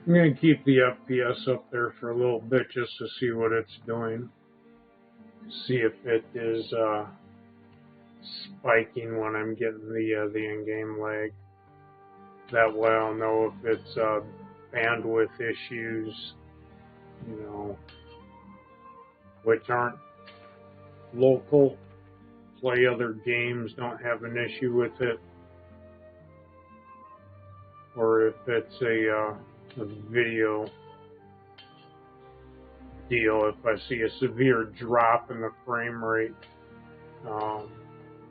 I'm going to keep the FPS up there for a little bit just to see what it's doing. See if it is spiking when I'm getting the in-game lag. That way I'll know if it's bandwidth issues, you know, which aren't local. Play other games, don't have an issue with it. Or if it's a video deal, if I see a severe drop in the frame rate,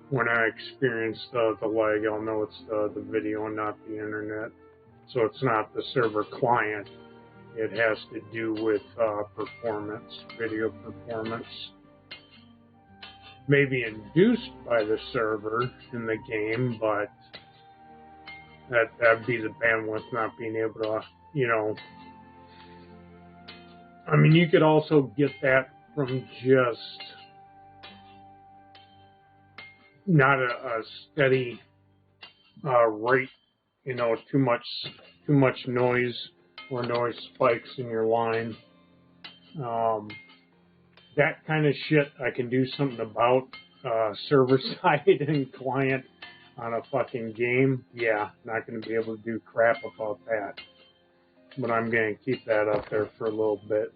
when I experience the lag, I'll know it's the video and not the internet. So it's not the server client. It has to do with performance, video performance. Maybe induced by the server in the game, but that'd be the bandwidth not being able to, you know. I mean, you could also get that from just not a steady rate, you know, too much noise or noise spikes in your line. That kind of shit I can do something about. Server side and client on a fucking game, yeah, not going to be able to do crap about that. But I'm going to keep that up there for a little bit.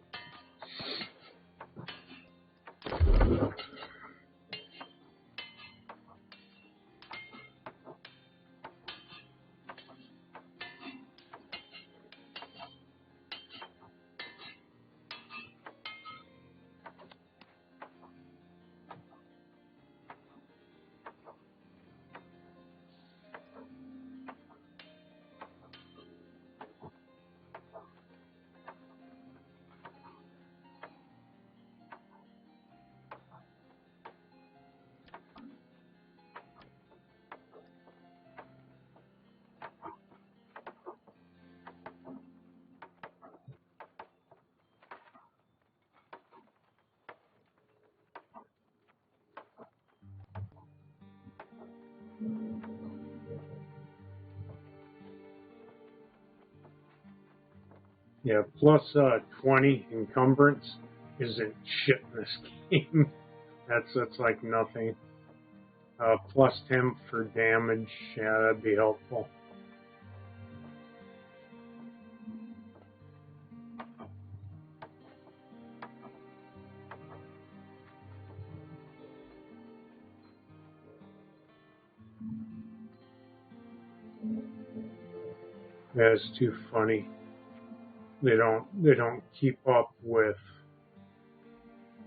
Yeah, plus 20 encumbrance isn't shit in this game. That's like nothing. Plus 10 for damage, yeah, that'd be helpful. That's too funny. They don't keep up with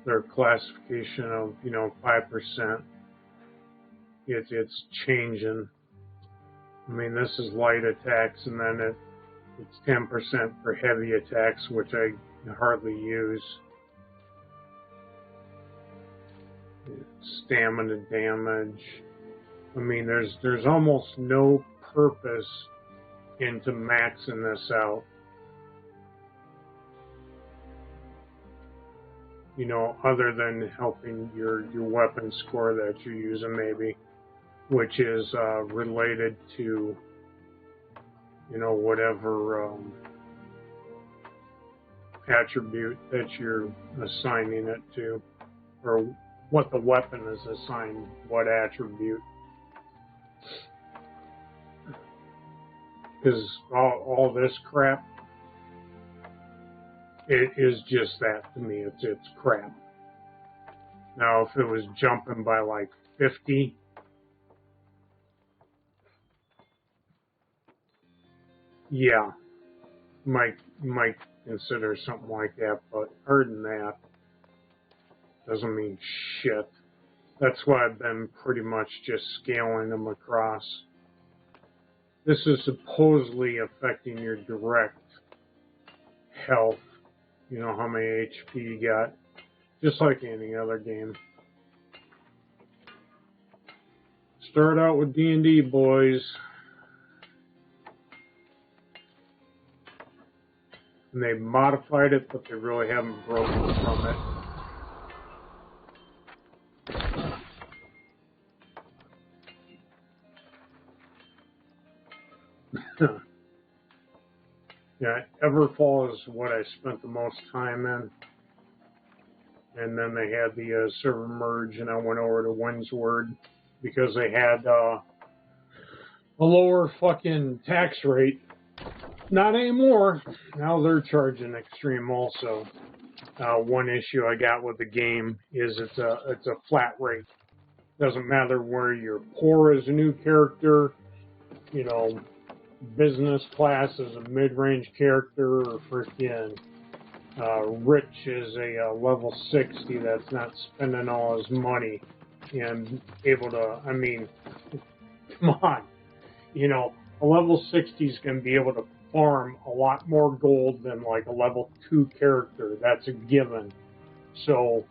their classification of, you know, 5%. It's changing. I mean, this is light attacks, and then it's 10% for heavy attacks, which I hardly use. Stamina damage. I mean, there's almost no purpose into maxing this out. You know, other than helping your weapon score that you're using, maybe, which is related to, you know, whatever attribute that you're assigning it to, or what the weapon is assigned, what attribute. Because all this crap, it is just that to me. It's crap. Now, if it was jumping by like 50, yeah, might consider something like that. But other than that, doesn't mean shit. That's why I've been pretty much just scaling them across. This is supposedly affecting your direct health. You know, how many HP you got. Just like any other game. Start out with D&D, boys. And they modified it, but they really haven't broken from it. Yeah, Everfall is what I spent the most time in. And then they had the server merge, and I went over to Windsward because they had a lower fucking tax rate. Not anymore. Now they're charging extreme also. One issue I got with the game is it's a flat rate. Doesn't matter where you're poor as a new character, you know, business class as a mid-range character, or freaking rich as a level 60 that's not spending all his money and able to, I mean, come on, you know, a level 60 is going to be able to farm a lot more gold than like a level 2 character. That's a given. So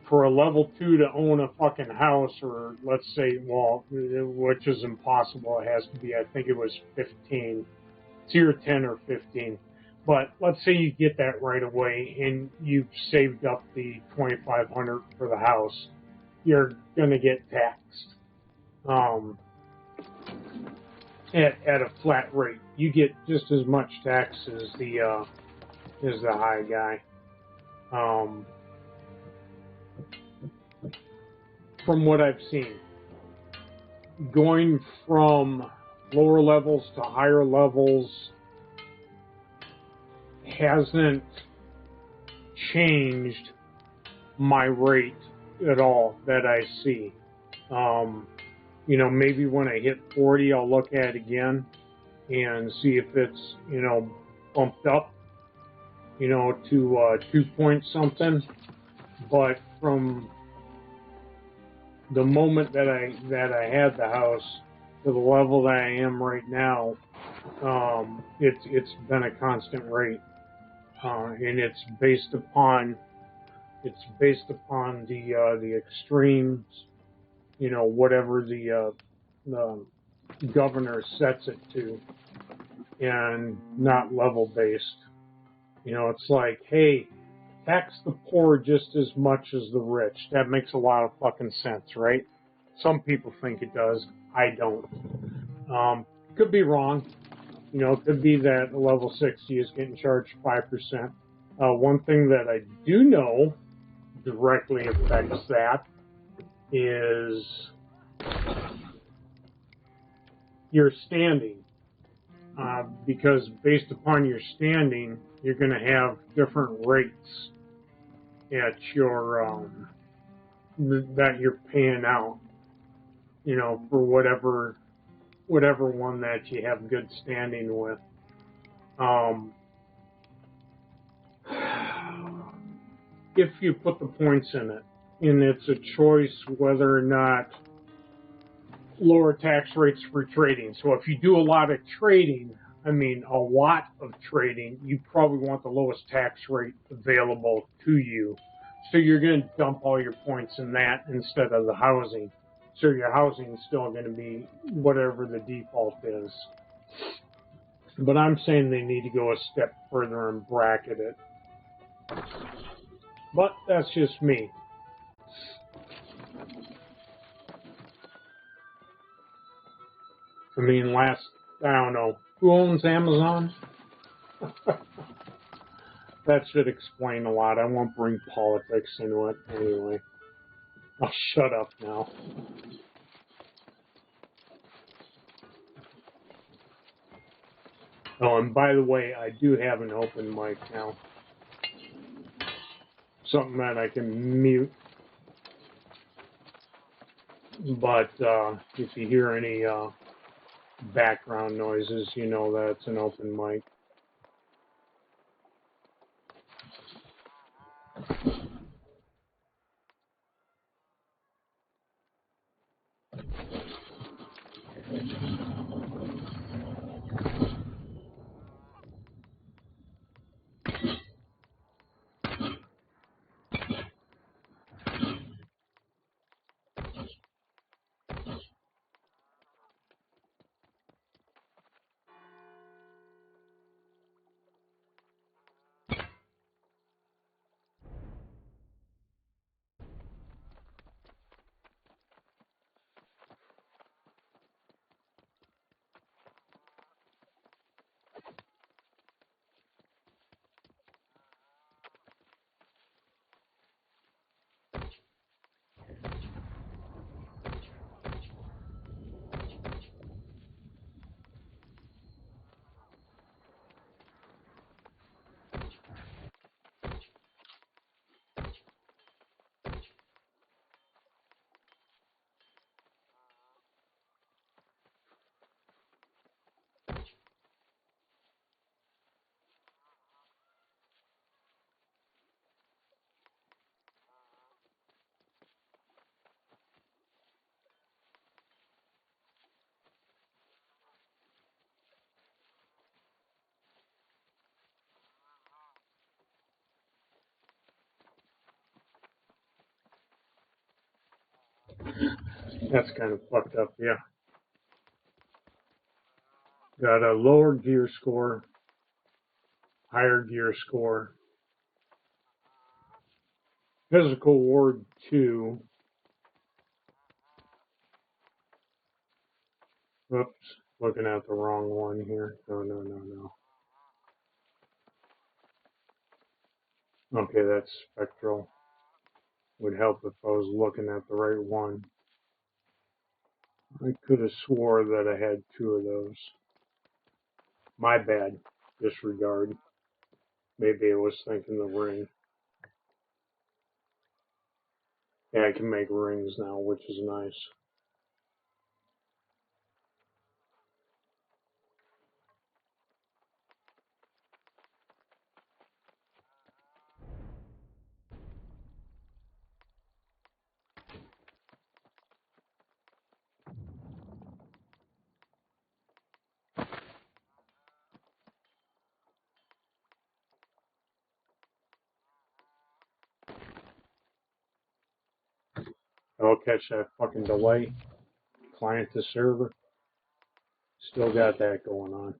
for a level 2 to own a fucking house, or let's say, well, which is impossible, it has to be, I think it was 15. It's either 10 or 15. But let's say you get that right away and you've saved up the $2,500 for the house. You're going to get taxed at a flat rate. You get just as much tax as the high guy. From what I've seen, going from lower levels to higher levels hasn't changed my rate at all that I see. You know, maybe when I hit 40, I'll look at it again and see if it's, you know, bumped up, you know, to 2 point something. But from the moment that I had the house to the level that I am right now, it's been a constant rate, and it's based upon the extremes, you know, whatever the governor sets it to, and not level based. You know, it's like, hey, tax the poor just as much as the rich. That makes a lot of fucking sense, right? Some people think it does. I don't. Could be wrong. You know, it could be that level 60 is getting charged 5%. One thing that I do know directly affects that is your standing. Because based upon your standing, you're going to have different rates at your that you're paying out, you know, for whatever one that you have good standing with. If you put the points in it, and it's a choice whether or not lower tax rates for trading. So if you do a lot of trading, I mean a lot of trading, you probably want the lowest tax rate available to you. So you're going to dump all your points in that instead of the housing. So your housing is still going to be whatever the default is. But I'm saying they need to go a step further and bracket it. But that's just me. I mean, I don't know, who owns Amazon? That should explain a lot. I won't bring politics into it anyway. I'll shut up now. Oh, and by the way, I do have an open mic now. Something that I can mute. But if you hear any background noises, you know that it's an open mic. That's kind of fucked up, yeah. Got a lower gear score, higher gear score. Physical Ward 2. Oops, looking at the wrong one here. No. Okay, that's spectral. Would help if I was looking at the right one. I could have swore that I had 2 of those. My bad. Disregard. Maybe I was thinking the ring. Yeah, I can make rings now, which is nice. I'll catch that fucking delay. Client to server. Still got that going on.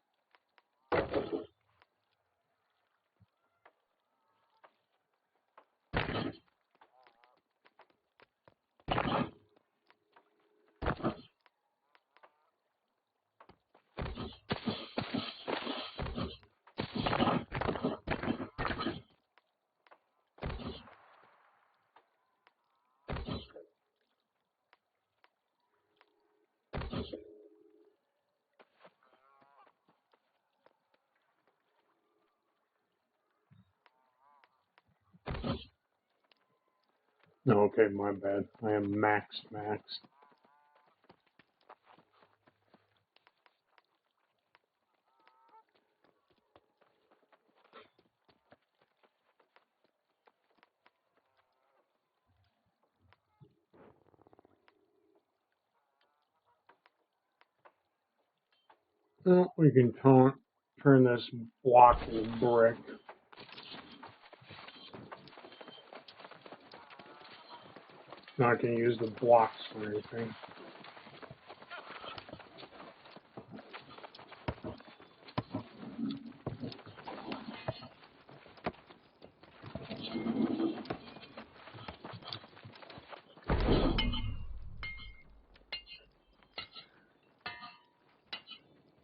No, okay, my bad. I am maxed. Well, we can turn this block to brick. Not going to use the blocks for anything.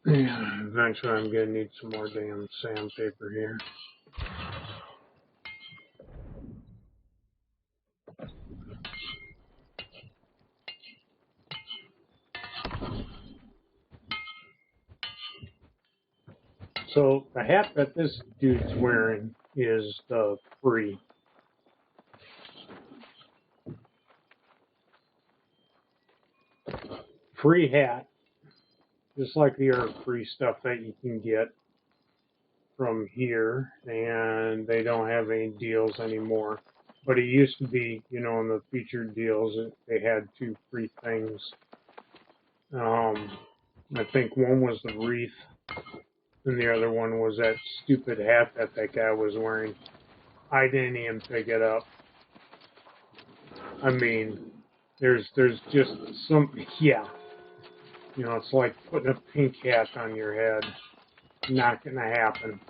Yeah, eventually I'm going to need some more damn sandpaper here. So the hat that this dude's wearing is the free hat, just like the other free stuff that you can get from here, and they don't have any deals anymore. But it used to be, you know, in the featured deals, they had 2 free things. I think one was the wreath, and the other one was that stupid hat that guy was wearing. I didn't even pick it up. I mean, there's just some, yeah. You know, it's like putting a pink hat on your head. Not gonna happen.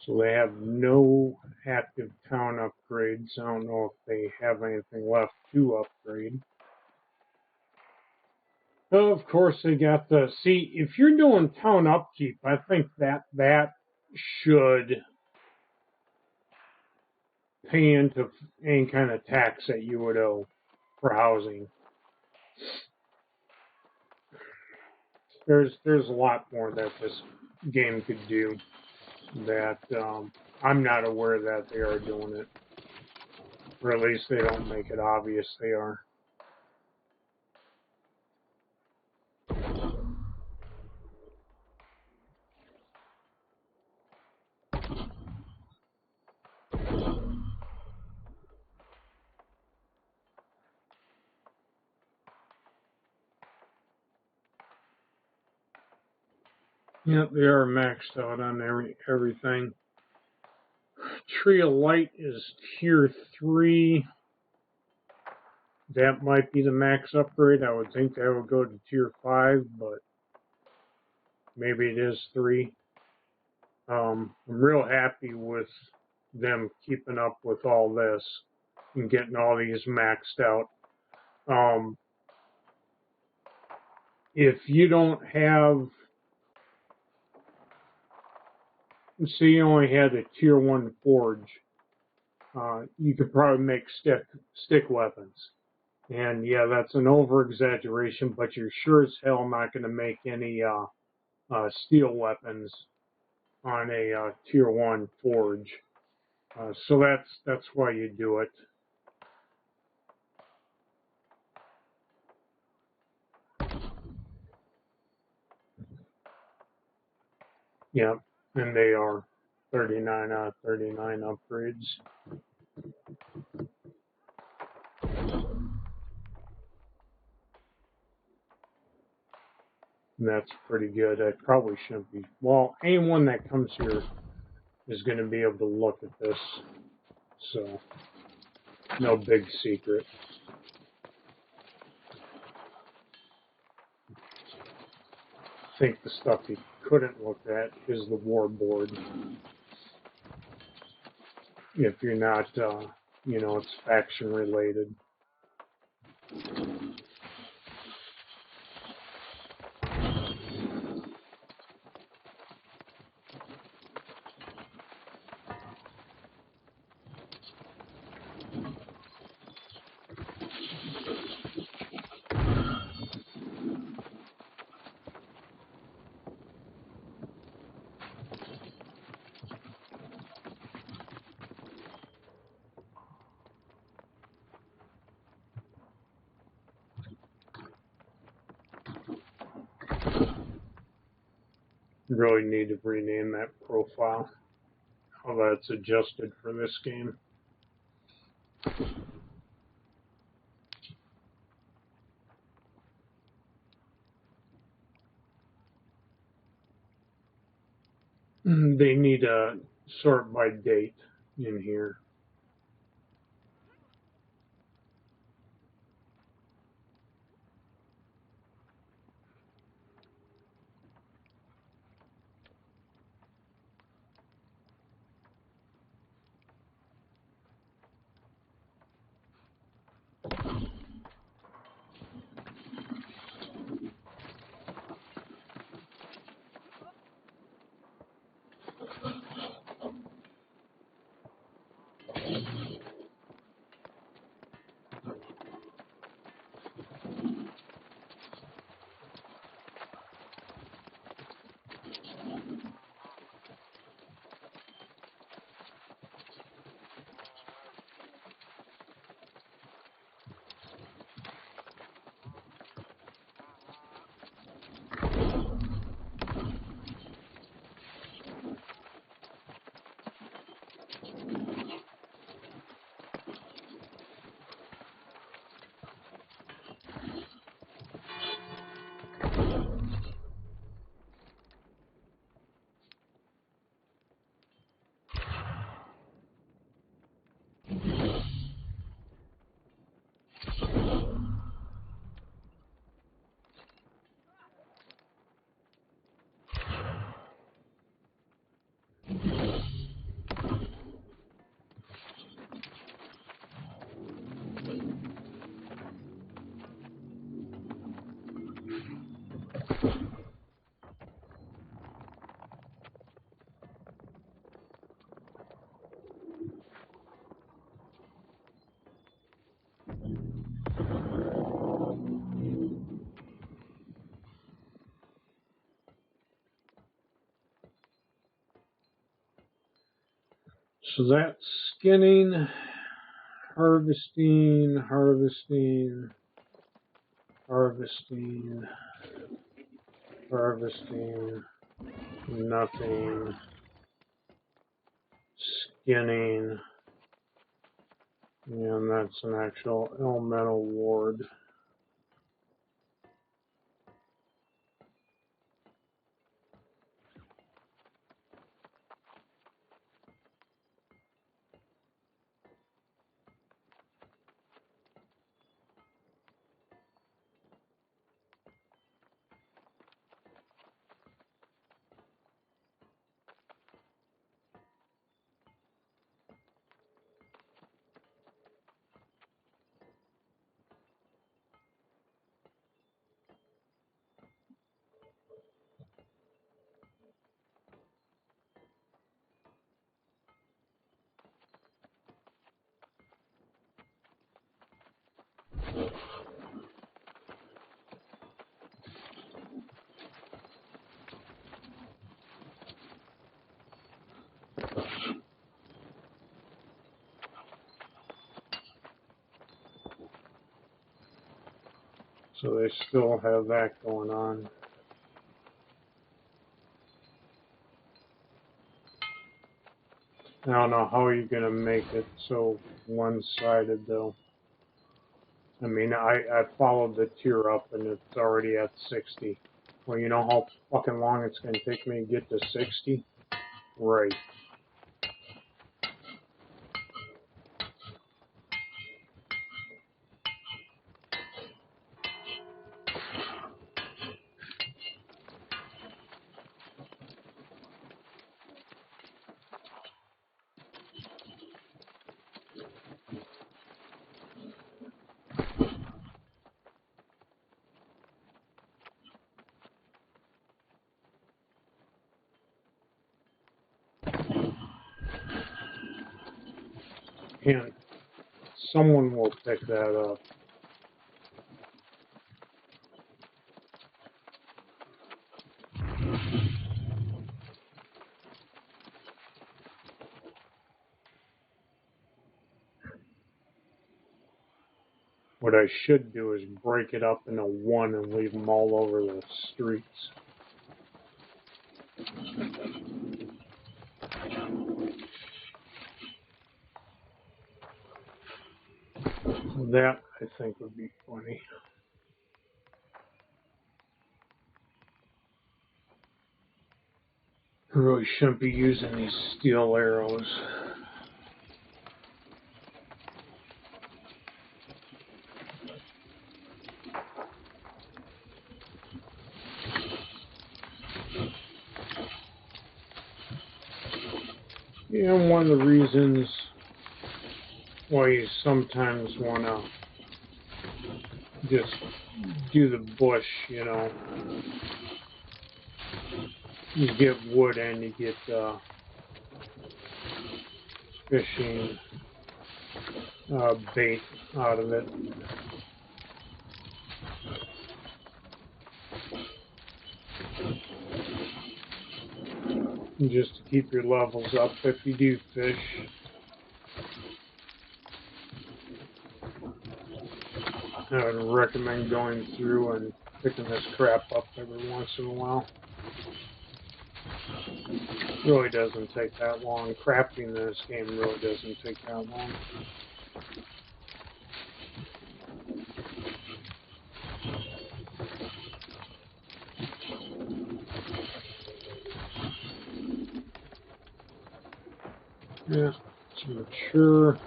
So they have no active town upgrades. I don't know if they have anything left to upgrade. So of course they got the, see, if you're doing town upkeep, I think that should pay into any kind of tax that you would owe for housing. There's a lot more that this game could do that I'm not aware that they are doing it. Or at least they don't make it obvious they are. Yep, they are maxed out on everything. Tree of Light is tier 3. That might be the max upgrade. I would think that would go to tier 5, but maybe it is 3. I'm real happy with them keeping up with all this and getting all these maxed out. If you don't have, say you only had a tier 1 forge, you could probably make stick weapons. And yeah, that's an over-exaggeration, but you're sure as hell not going to make any steel weapons on a tier 1 forge. So that's why you do it. Yeah, and they are 39 out of 39 upgrades. And that's pretty good. I probably shouldn't be. Well, anyone that comes here is going to be able to look at this. So, no big secret. I think the stuff you couldn't look at is the war board. If you're not, it's faction related. Really need to rename that profile. How that's adjusted for this game. They need to sort by date in here. So that's skinning, harvesting, nothing, skinning, and that's an actual elemental ward. So they still have that going on. I don't know how you're going to make it so one-sided, though. I mean, I followed the tier up, and it's already at 60. Well, you know how fucking long it's going to take me to get to 60? Right. And someone will pick that up. What I should do is break it up into one and leave them all over the streets. That, I think, would be funny. I really shouldn't be using these steel arrows. Yeah, one of the reasons why you sometimes want to just do the bush, you know. You get wood and you get fishing bait out of it. And just to keep your levels up if you do fish. I would recommend going through and picking this crap up every once in a while. It really doesn't take that long. Crafting in this game really doesn't take that long. Yeah, it's mature.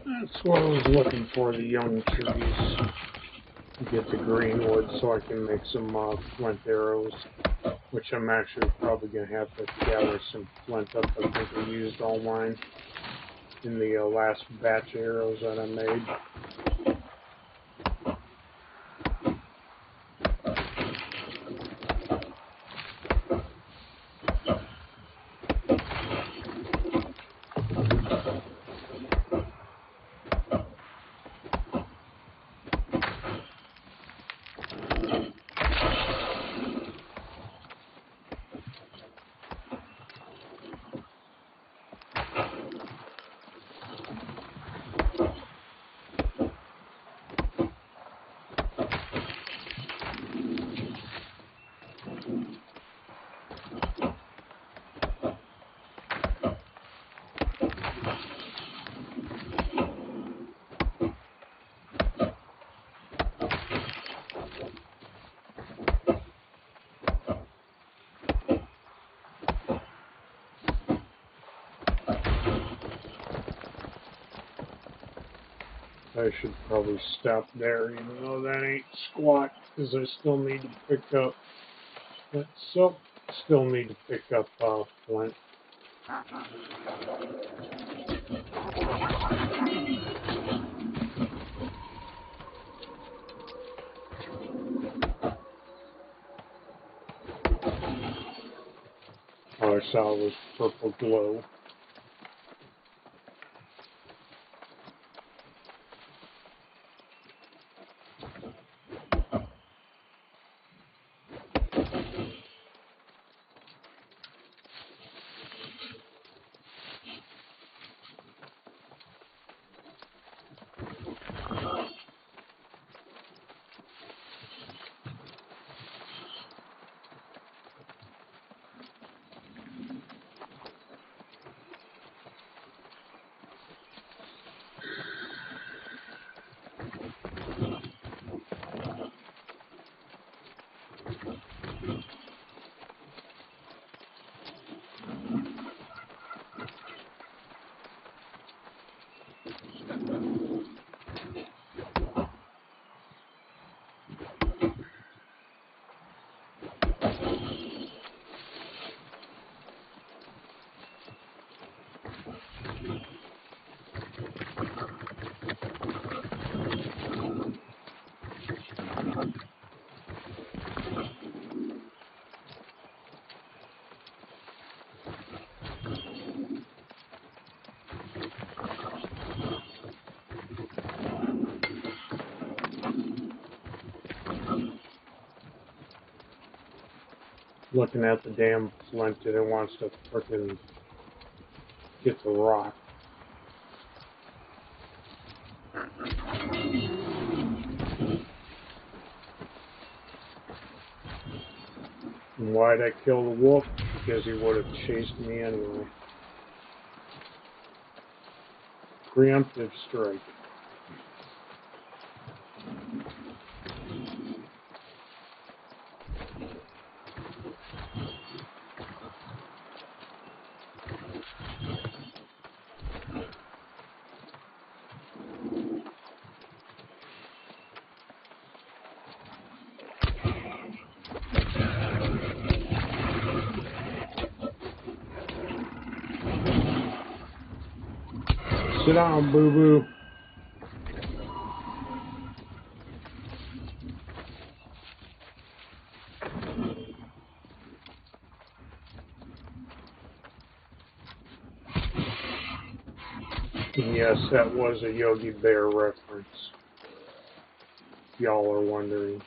That's what I was looking for, the young trees. To get the green wood so I can make some flint arrows, which I'm actually probably going to have to gather some flint up. I think I used all mine in the last batch of arrows that I made. I should probably stop there, even though that ain't squat, because I still need to pick up that soap. Still need to pick up flint. All I saw was purple glow. looking at the damn flint and it wants to frickin' get the rock. And why'd I kill the wolf? Because he would have chased me anyway. Preemptive strike. Sit down, boo-boo. And yes, that was a Yogi Bear reference. Y'all are wondering.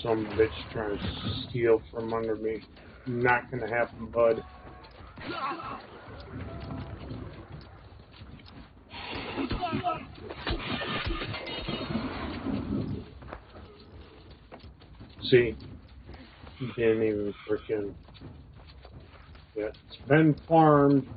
Some bitch trying to steal from under me. Not gonna happen, bud. See? He didn't even freaking... Yeah, it's been farmed.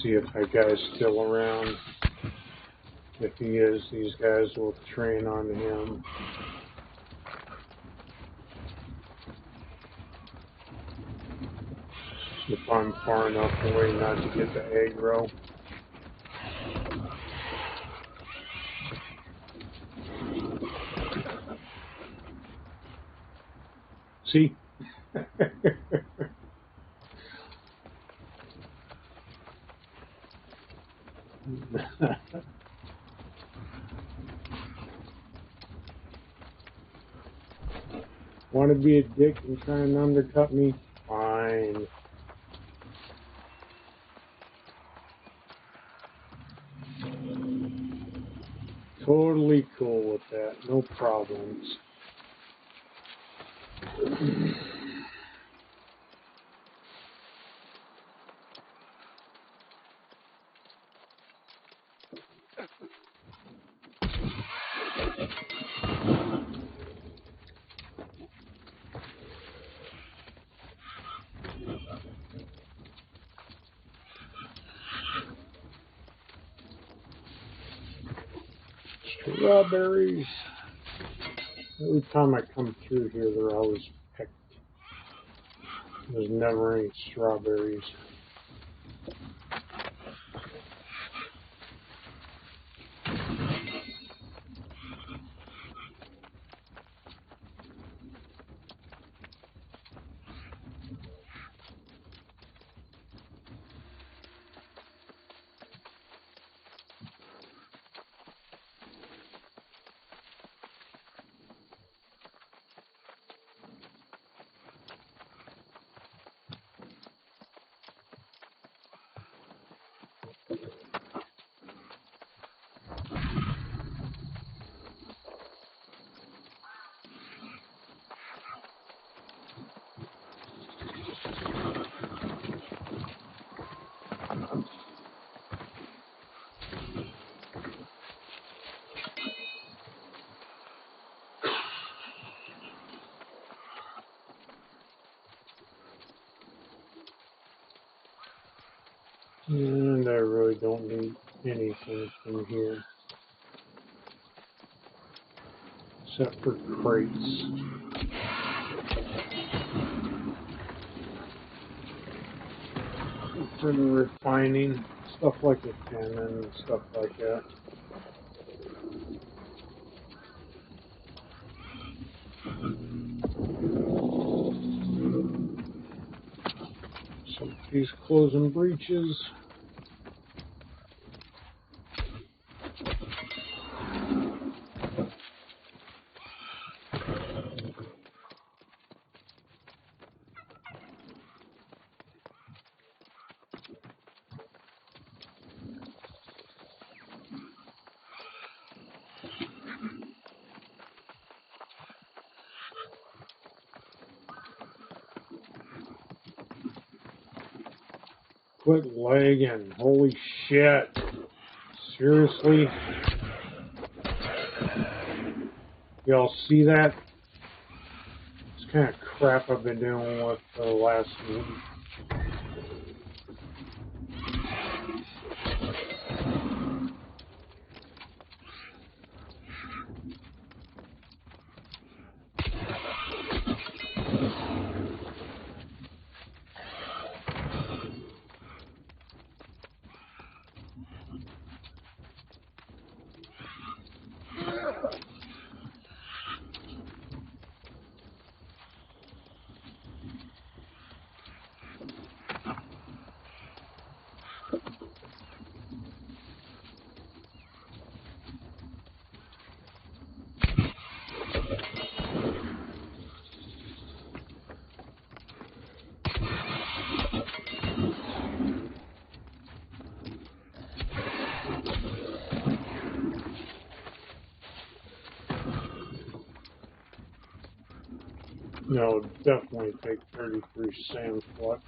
See if that guy's still around. If he is, these guys will train on him. If I'm far enough away not to get the aggro. See? Want to be a dick and try and undercut me? Fine. Totally cool with that. No problems. Strawberries. Every time I come through here, they're always picked. There's never any strawberries. And I really don't need anything from here. Except for crates. For the refining, stuff like the cannon and stuff like that. Some of these clothes and breeches. Quit lagging. Holy shit. Seriously? Y'all see that? This kind of crap I've been dealing with for the last week. No, definitely take 33 sand flux.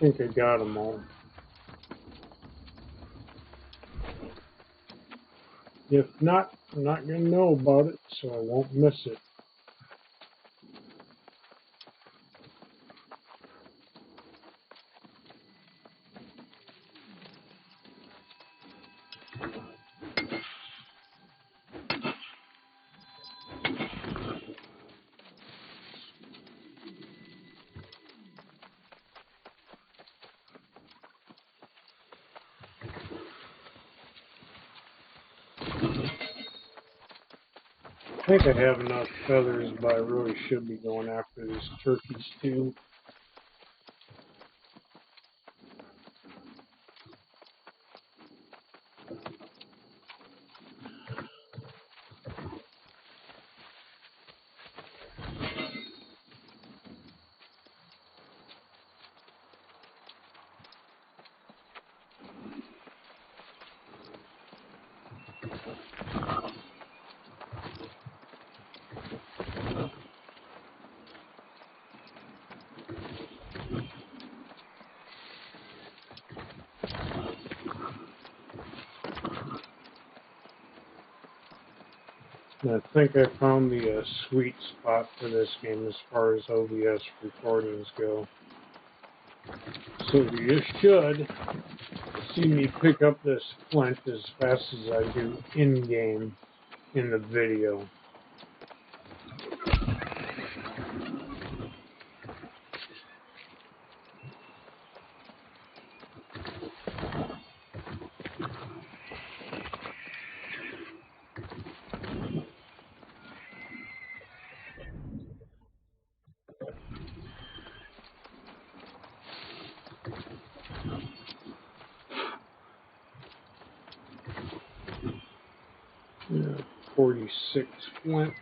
think I got them all. If not, I'm not going to know about it, so I won't miss it. I think I have enough feathers, but I really should be going after these turkeys too. And I think I found the sweet spot for this game as far as OBS recordings go. So you should see me pick up this flint as fast as I do in-game in the video. Yeah, 46 flint.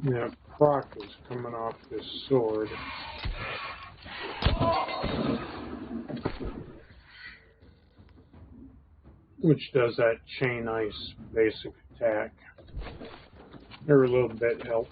That proc is coming off this sword. Which does that chain ice basic attack. Every little bit helps.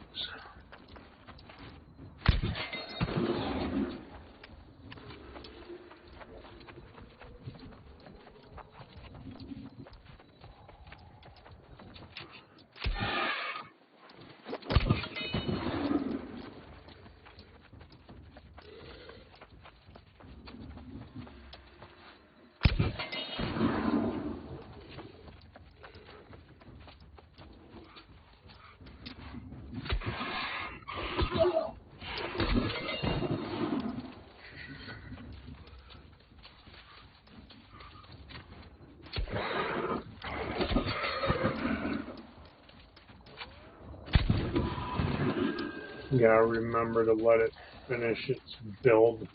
You gotta remember to let it finish its build,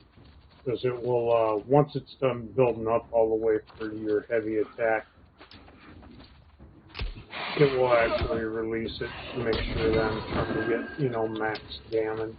because it will, once it's done building up all the way for your heavy attack, it will actually release it to make sure that I'm trying to get, you know, max damage.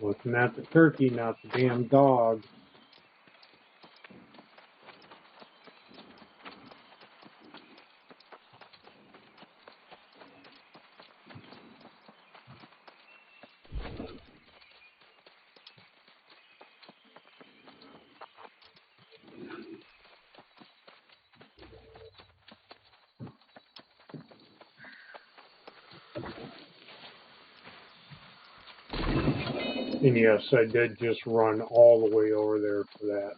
Looking at the turkey, not the damn dog. And yes, I did just run all the way over there for that.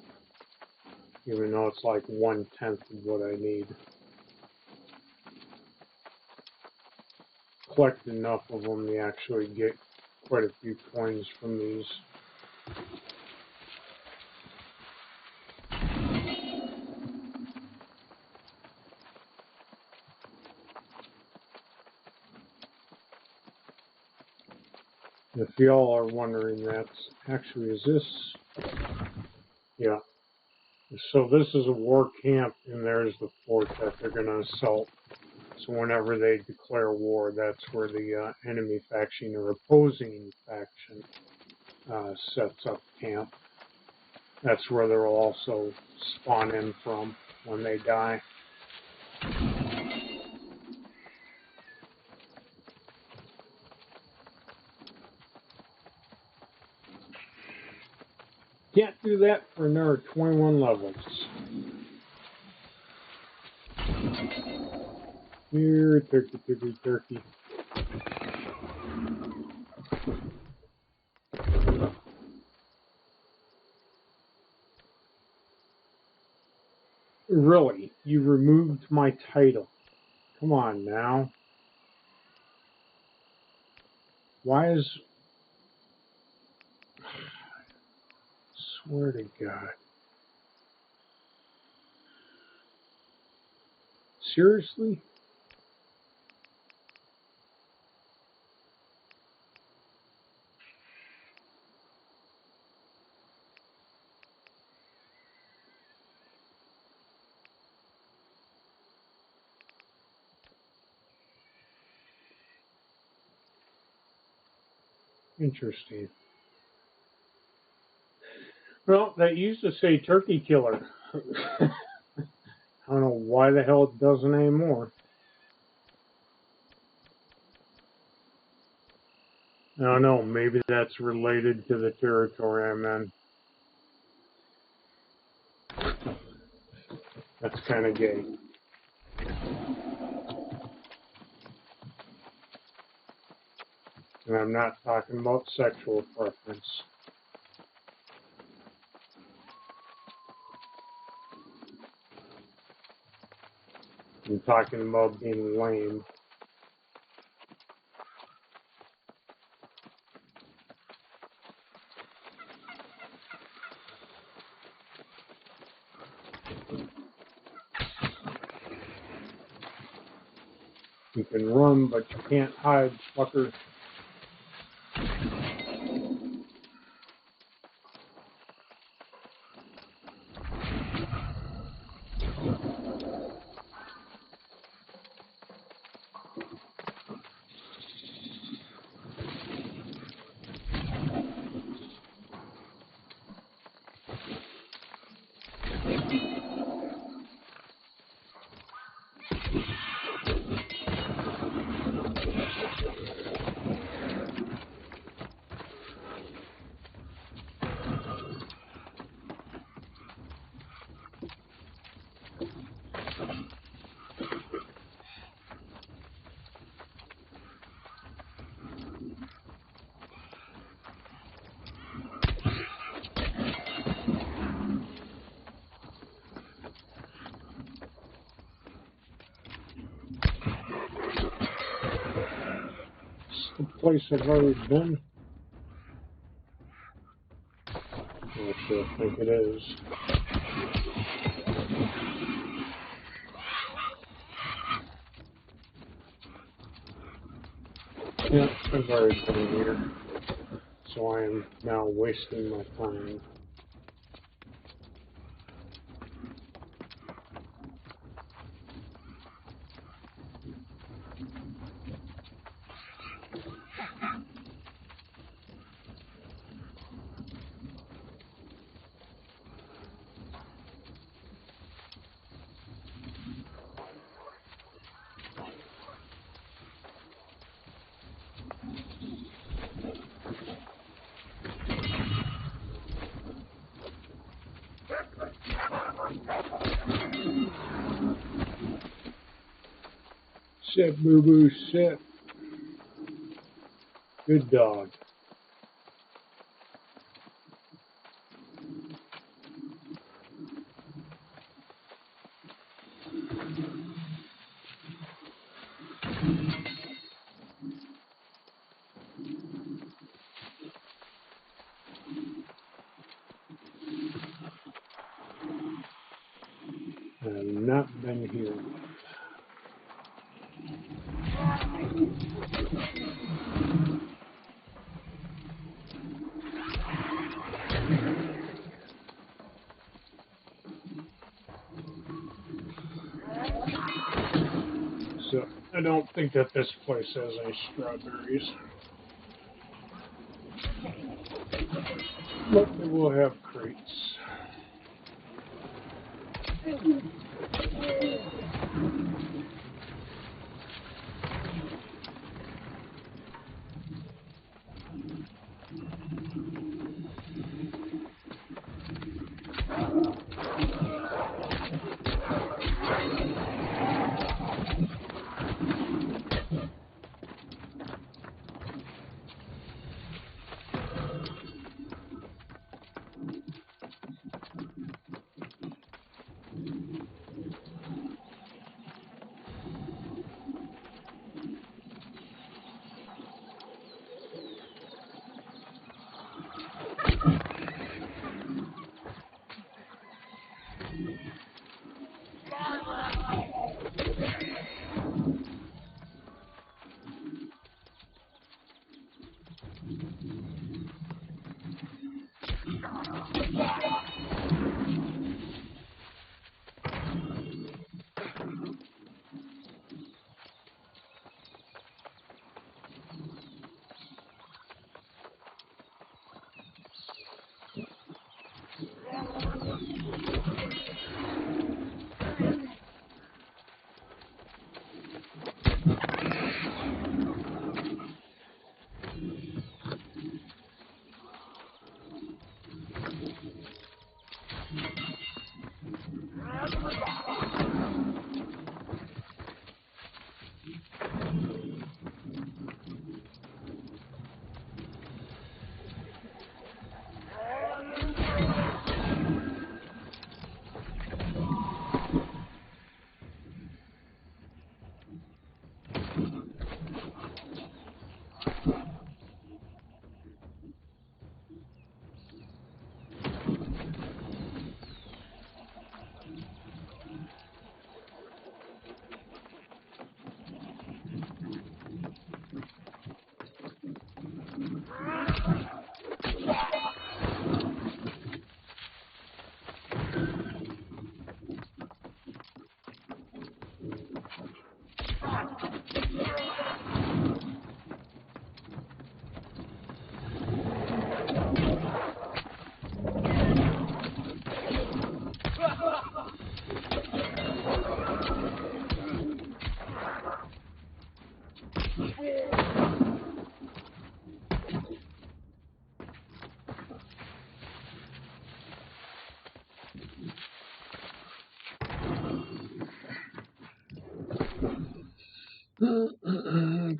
Even though it's like 1/10 of what I need. Collect enough of them to actually get quite a few coins from these. If y'all are wondering, that's actually, is this? Yeah. So this is a war camp, and there's the fort that they're going to assault. So whenever they declare war, that's where the enemy faction or opposing faction sets up camp. That's where they'll also spawn in from when they die. Can't do that for another 21 levels. Here, turkey, turkey, turkey. Really? You removed my title. Come on now. Why is... Swear to God. Seriously? Interesting. Well, that used to say turkey killer. I don't know why the hell it doesn't anymore. I don't know, maybe that's related to the territory I'm in. That's kind of gay. And I'm not talking about sexual preference. I'm talking about being lame. You can run, but you can't hide, fucker. The place I've already been. Actually, I think it is. Yeah, I've already been here. So I am now wasting my time. Sit, boo-boo, sit. Good dog. I have not been here. So I don't think that this place has any strawberries. But they will have crates.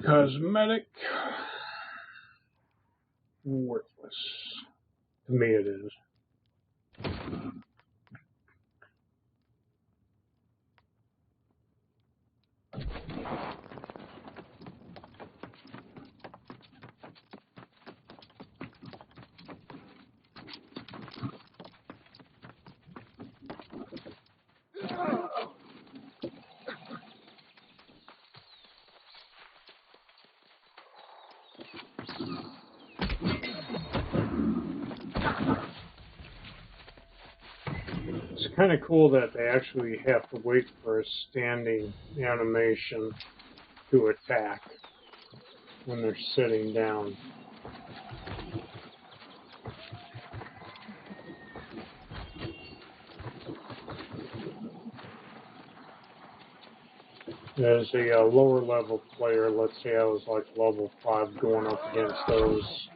Cosmetic. Worthless. To me it is. It's kind of cool that they actually have to wait for a standing animation to attack when they're sitting down. As a lower level player, let's say I was like level 5 going up against those.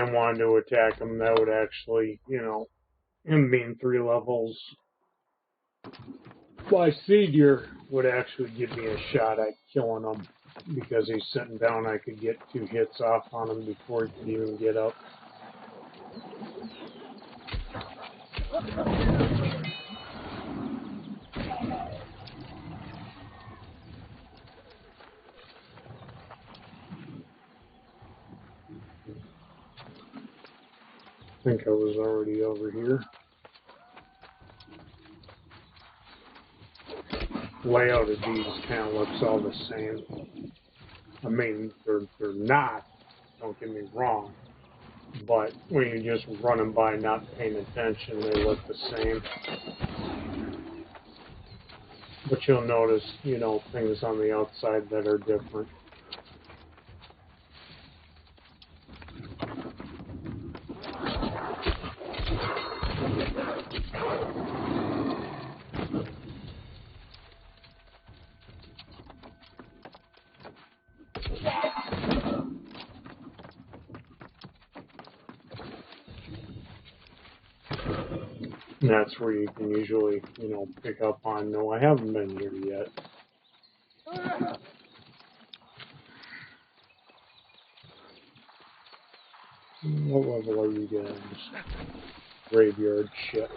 and wanted to attack him, that would actually, you know, him being 3 levels by Seedier would actually give me a shot at killing him. Because he's sitting down, I could get 2 hits off on him before he could even get up. I think I was already over here. Layout of these kind of looks all the same. I mean, they're not, don't get me wrong, but when you're just running by not paying attention, they look the same. But you'll notice, you know, things on the outside that are different. And that's where you can usually, you know, pick up on, no, I haven't been here yet. What level are you guys? Graveyard shit.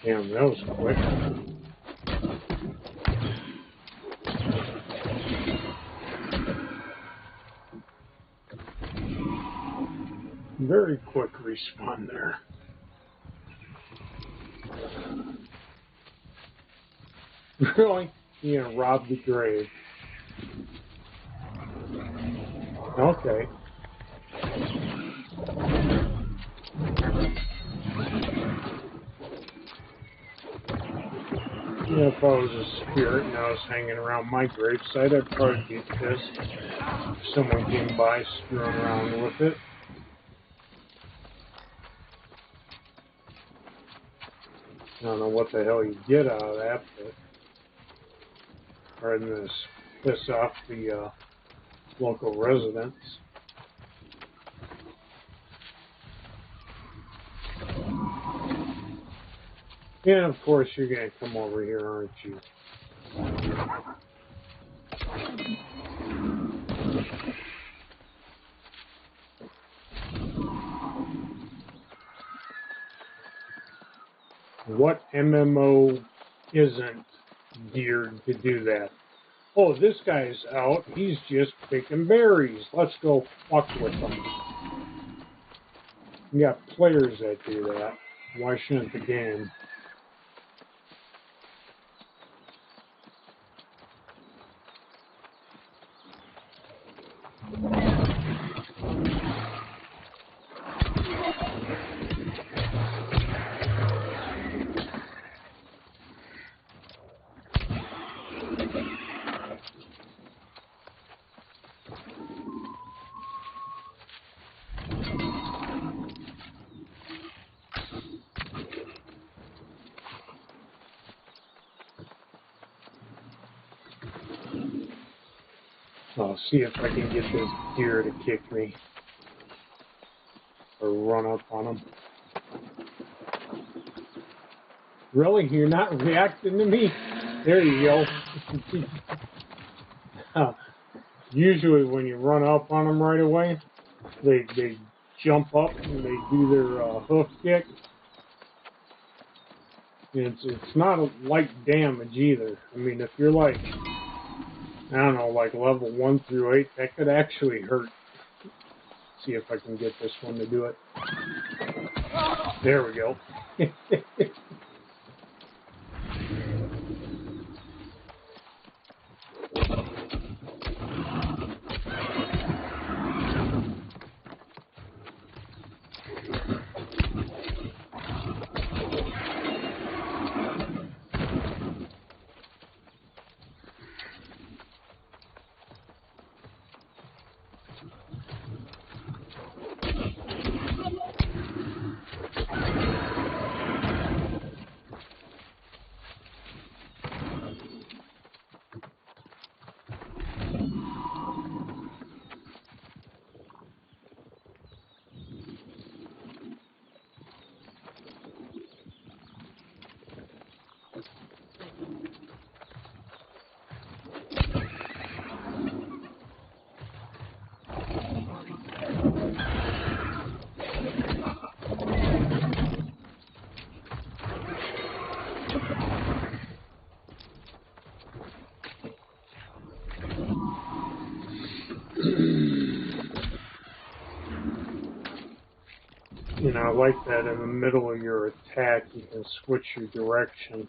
Damn, that was quick. Very quick respawn there. Really? You're gonna rob the grave. Okay. Yeah, if I was a spirit and I was hanging around my gravesite, I'd probably be pissed if someone came by screwing around with it. I don't know what the hell you get out of that, but rather than piss off the local residents. And of course you're going to come over here, aren't you? What MMO isn't geared to do that? Oh, this guy's out. He's just picking berries. Let's go fuck with him. You got players that do that. Why shouldn't the game? I'll see if I can get this deer to kick me. Or run up on him. Really? You're not reacting to me? There you go. Usually when you run up on them right away, they jump up and they do their hoof kick. And it's not a light damage either. I mean, if you're like, I don't know, like level 1 through 8, that could actually hurt. See if I can get this one to do it. There we go. You know, I like that in the middle of your attack, you can switch your direction,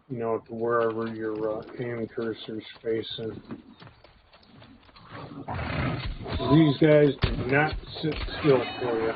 you know, to wherever your aim cursor's facing. These guys do not sit still for you.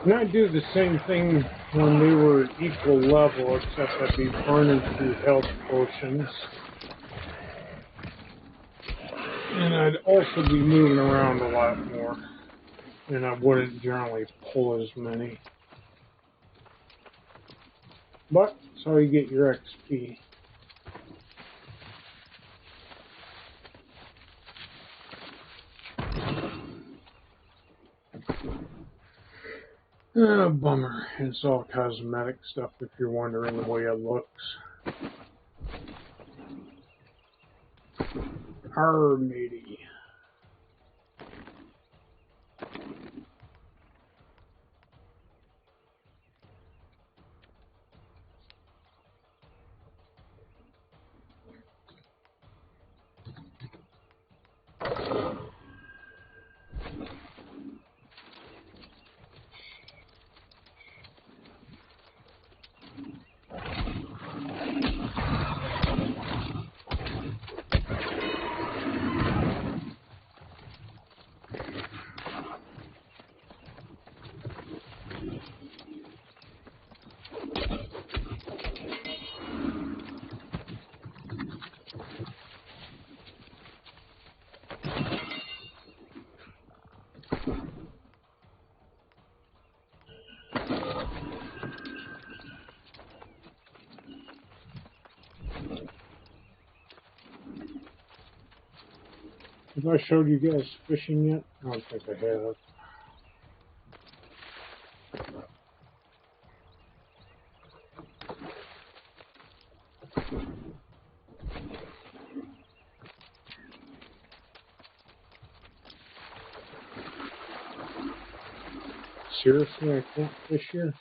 And I do the same thing when they were equal level, except I'd be burning through health potions. And I'd also be moving around a lot more. And I wouldn't generally pull as many. But that's how you get your XP. Bummer. It's all cosmetic stuff if you're wondering the way it looks. Arr, matey. Have I showed you guys fishing yet? I don't think I have. Seriously, I can't fish here?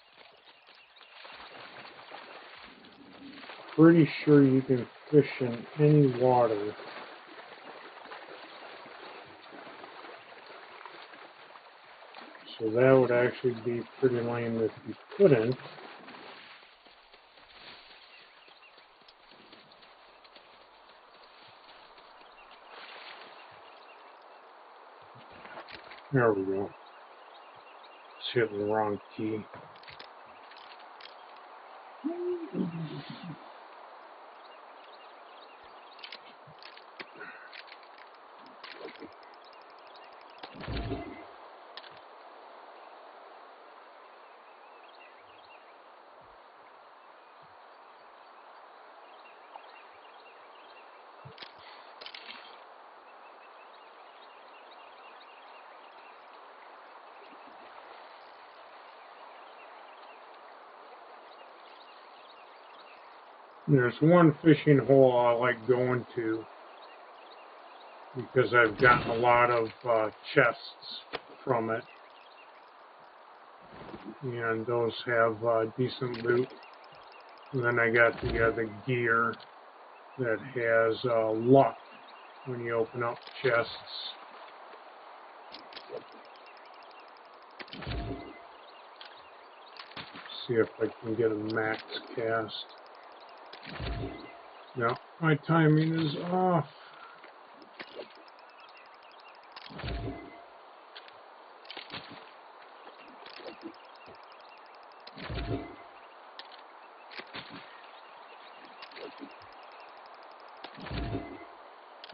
Pretty sure you can fish in any water. So that would actually be pretty lame if you couldn't. There we go. Just hitting the wrong key. There's one fishing hole I like going to because I've gotten a lot of chests from it, and those have decent loot. And then I got the gear that has luck when you open up chests. See if I can get a max cast. No, my timing is off.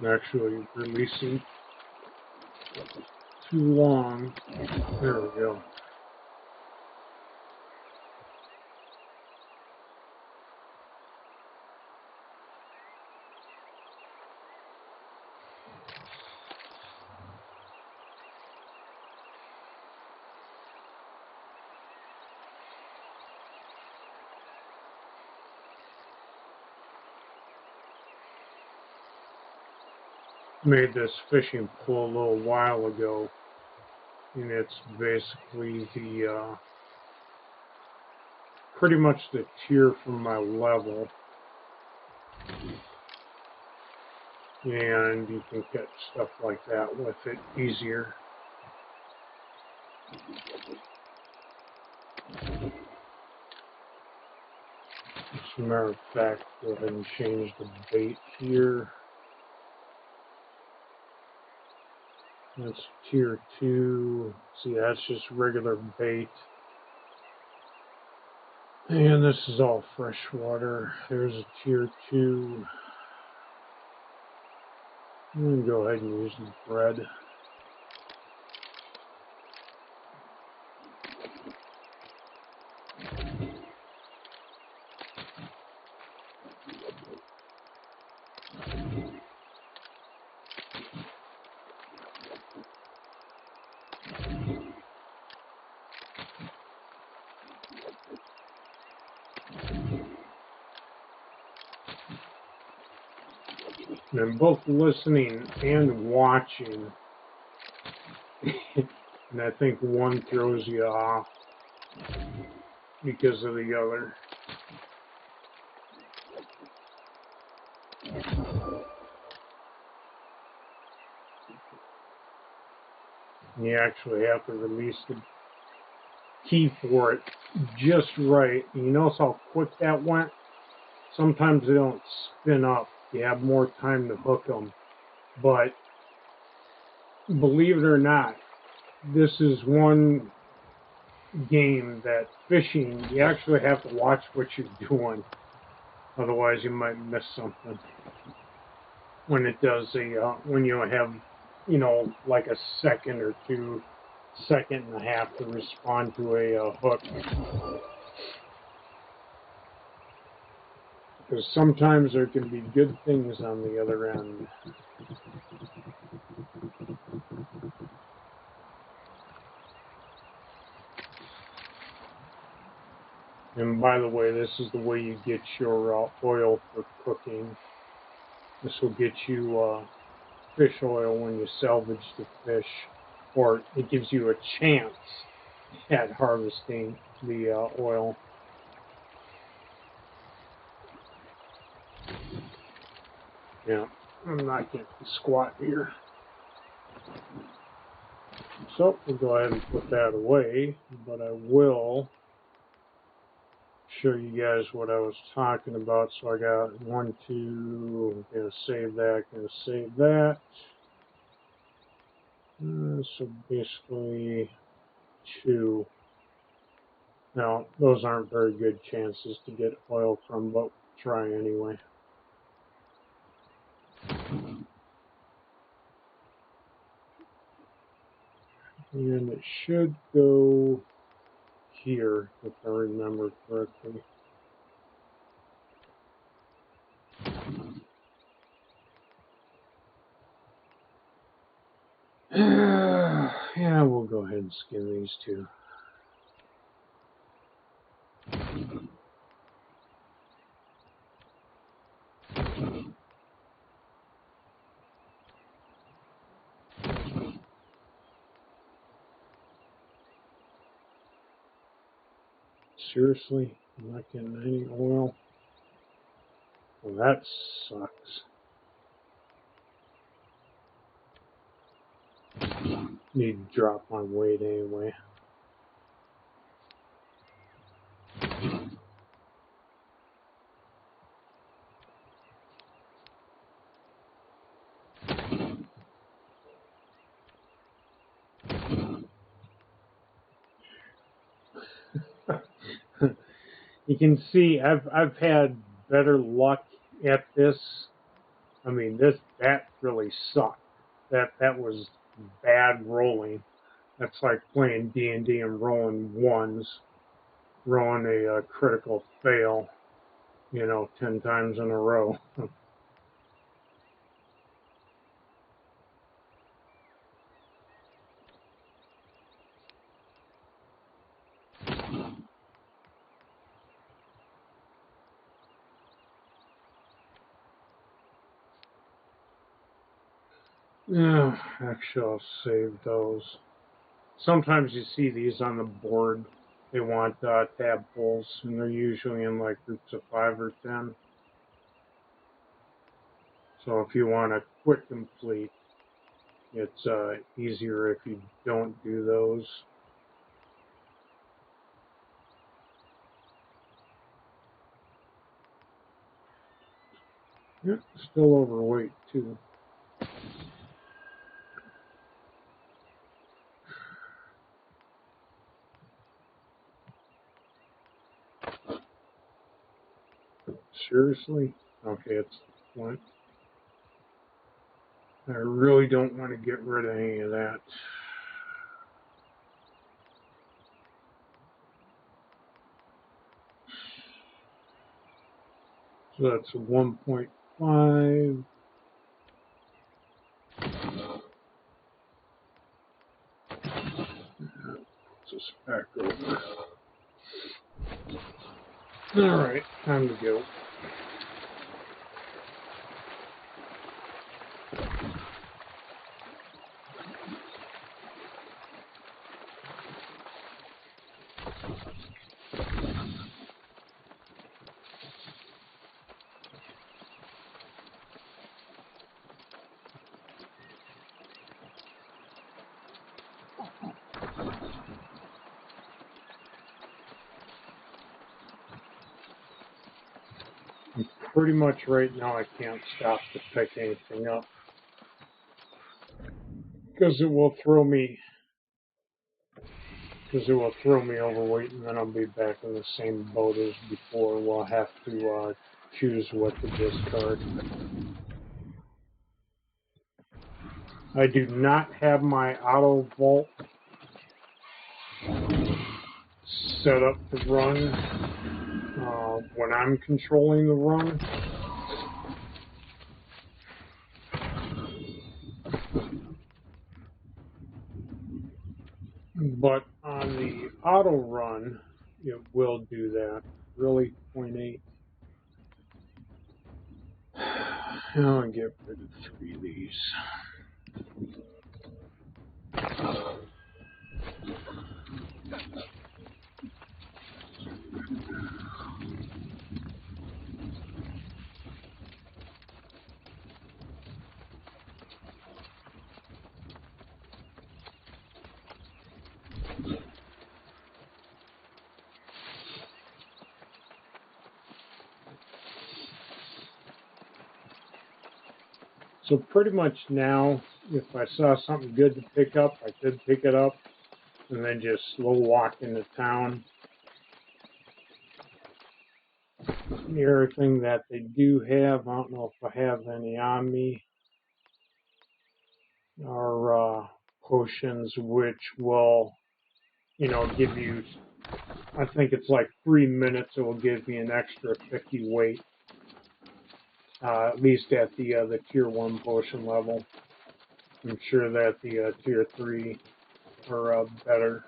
Actually releasing too long. There we go. Made this fishing pole a little while ago, and it's basically the pretty much the tier from my level, and you can catch stuff like that with it easier. As a matter of fact, go ahead and change the bait here. That's tier 2. See, that's just regular bait. And this is all freshwater. There's a tier 2. I'm going to go ahead and use the bread. And I'm both listening and watching, and I think one throws you off because of the other. You actually have to release the key for it just right. And you notice how quick that went? Sometimes they don't spin up. You have more time to hook them. But believe it or not, this is one game that fishing, you actually have to watch what you're doing. Otherwise, you might miss something. When it does when you have, you know, like a second or two, second and a half to respond to a hook. Because sometimes there can be good things on the other end. And by the way, this is the way you get your oil for cooking. This will get you fish oil when you salvage the fish, or it gives you a chance at harvesting the oil. Yeah, I'm not getting squat here. So we'll go ahead and put that away, but I will show you guys what I was talking about. So I got 1, 2, I'm going to save that, going to save that. So basically 2. Now, those aren't very good chances to get oil from, but try anyway. And it should go here, if I remember correctly. Yeah, we'll go ahead and skin these two. Seriously? I'm not getting any oil? Well, that sucks. Need to drop my weight anyway. You can see I've had better luck at this. I mean, that really sucked. That was bad rolling. That's like playing D&D and rolling ones, rolling a critical fail, 10 times in a row. Yeah, actually, I'll save those. Sometimes you see these on the board. They want tab pulls, and they're usually in like groups of 5 or 10. So if you want a quick complete, it's easier if you don't do those. Yeah, still overweight too. Seriously? Okay, it's one. I really don't want to get rid of any of that. So that's 1.5. Just back over. Alright, time to go. Pretty much right now I can't stop to pick anything up, because it will throw me overweight, and then I'll be back in the same boat as before. We'll have to choose what to discard. I do not have my auto vault set up to run when I'm controlling the run. But on the auto run, it will do that. Really, 0.8. I'll get rid of 3 of these. So pretty much now, if I saw something good to pick up, I could pick it up and then just slow walk into town. The other thing that they do have, I don't know if I have any on me, are potions which will, give you, I think it's like 3 minutes, it will give you an extra 50 weight, at least at the tier 1 potion level. I'm sure that the tier 3 are better.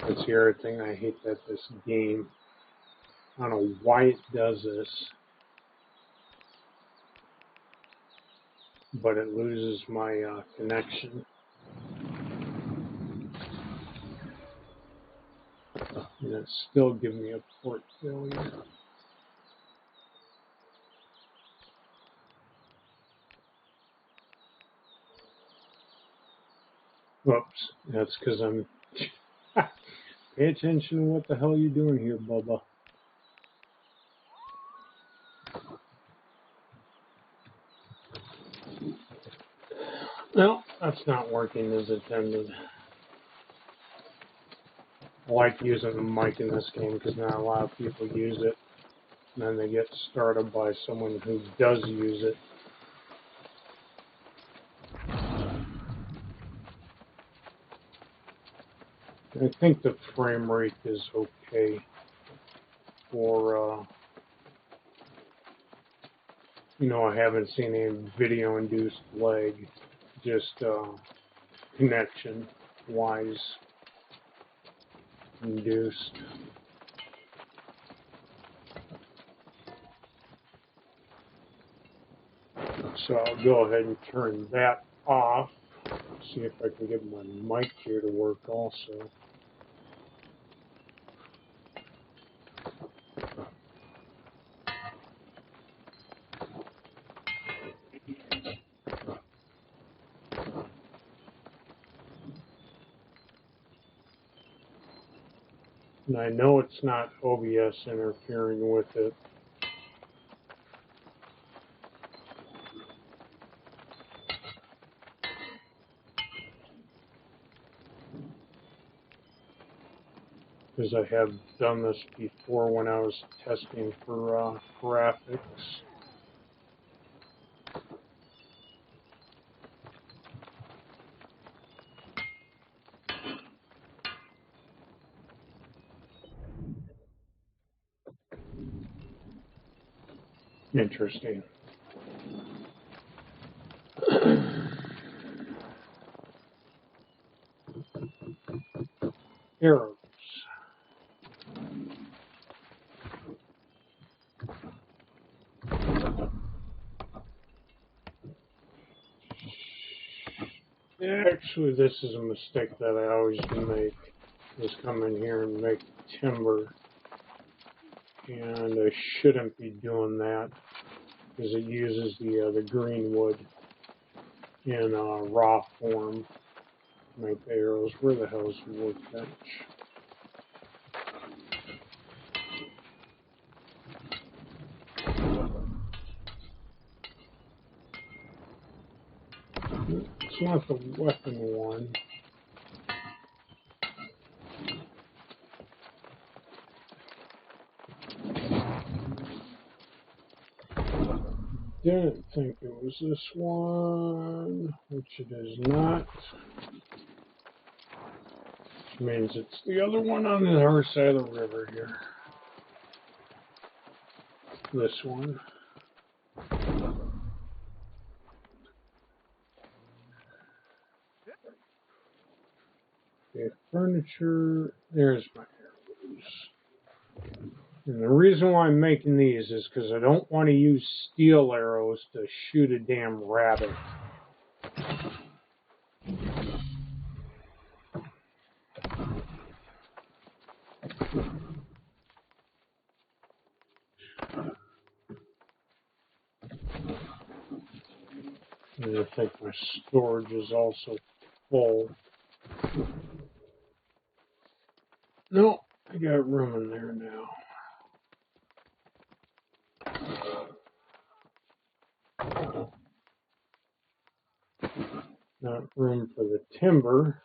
That's the other thing I hate, that this game, I don't know why it does this, but it loses my connection. And it's still giving me a port failure. Whoops, that's because I'm... Pay attention to what the hell you're doing here, Bubba. No, that's not working as intended. I like using the mic in this game because not a lot of people use it. And then they get started by someone who does use it. I think the frame rate is okay for, you know, I haven't seen any video-induced lag, just connection-wise induced. So I'll go ahead and turn that off. See if I can get my mic here to work also. And I know it's not OBS interfering with it. Because I have done this before when I was testing for graphics. Interesting. Arrows. Actually, this is a mistake that I always make, is come in here and make timber. And I shouldn't be doing that, because it uses the green wood in raw form. Make the arrows. Where the hell is the workbench? It's not the weapon one. Didn't think it was this one, which it is not. Which means it's the other one on the other side of the river here. This one. Okay, furniture. There's my arrows. And the reason why I'm making these is because I don't want to use steel arrows to shoot a damn rabbit. And I think my storage is also full. No, I got room in there now. Not room for the timber.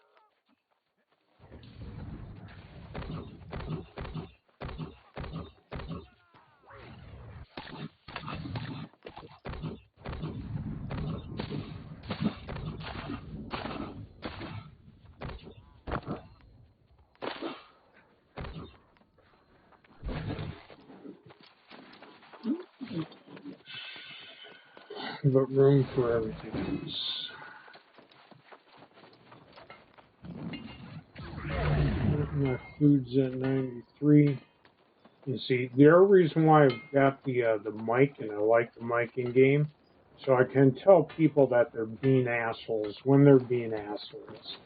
But room for everything else. My food's at 93. You see, the other reason why I've got the mic, and I like the mic in game, so I can tell people that they're being assholes when they're being assholes.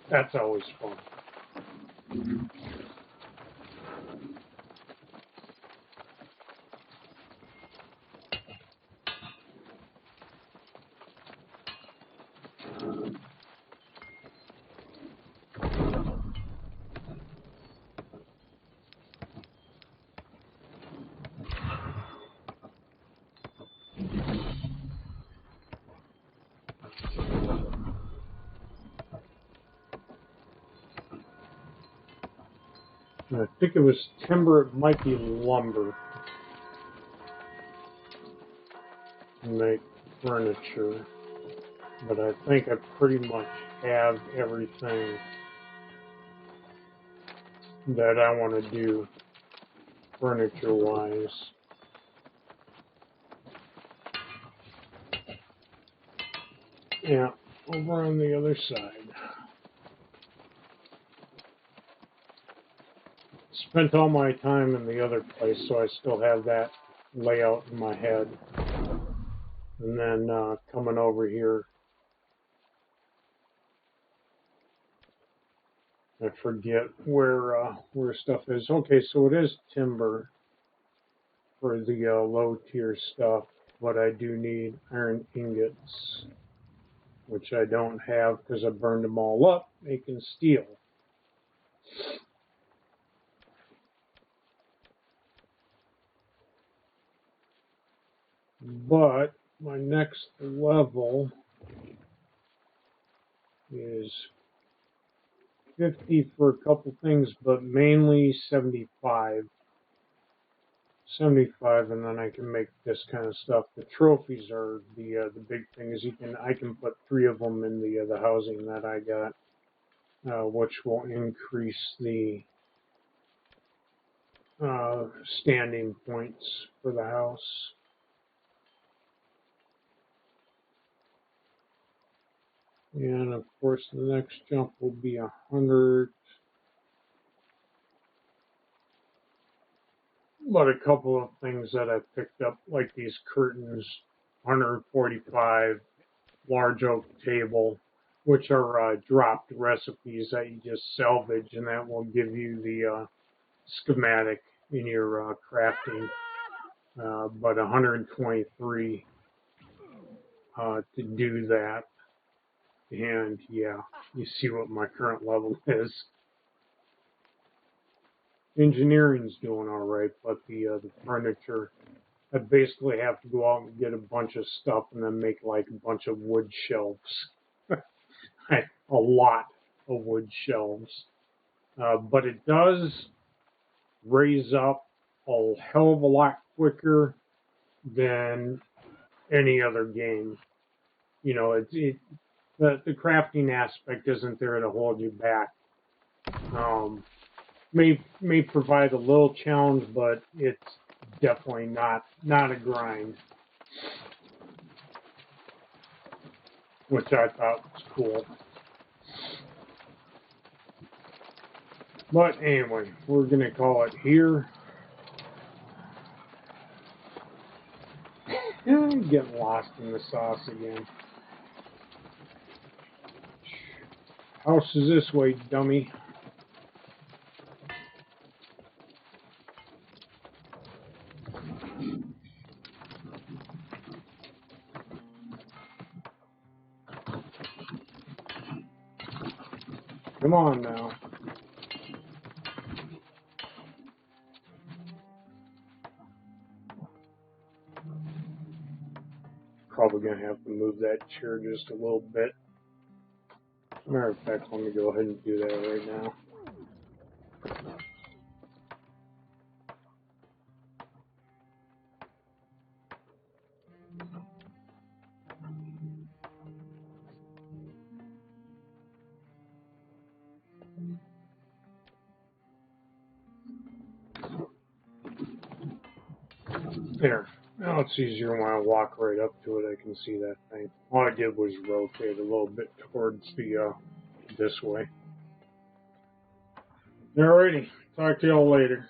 That's always fun. And I think it was timber, it might be lumber to make furniture. But I think I pretty much have everything that I want to do furniture-wise. Yeah, over on the other side. Spent all my time in the other place, so I still have that layout in my head. And then coming over here, I forget where stuff is. Okay, so it is timber for the low tier stuff, but I do need iron ingots, which I don't have because I burned them all up making steel. But my next level is 50 for a couple things, but mainly 75. 75, and then I can make this kind of stuff. The trophies are the big thing. Is I can put 3 of them in the housing that I got, which will increase the standing points for the house. And of course, the next jump will be 100. But a couple of things that I picked up, like these curtains, 145, large oak table, which are dropped recipes that you just salvage, and that will give you the schematic in your crafting. But 123 to do that. And yeah, you see what my current level is. Engineering's doing all right, but the furniture, I basically have to go out and get a bunch of stuff and then make like a bunch of wood shelves. A lot of wood shelves. But it does raise up a hell of a lot quicker than any other game. You know, the crafting aspect isn't there to hold you back. May provide a little challenge, but it's definitely not a grind, which I thought was cool. But anyway, we're gonna call it here. Getting lost in the sauce again. House is this way, dummy. Come on now. Probably going to have to move that chair just a little bit. Matter of fact, let me go ahead and do that right now. There. Now it's easier when I walk right up to it. I can see that thing. All I did was rotate a little bit towards the this way. Alrighty. Talk to y'all later.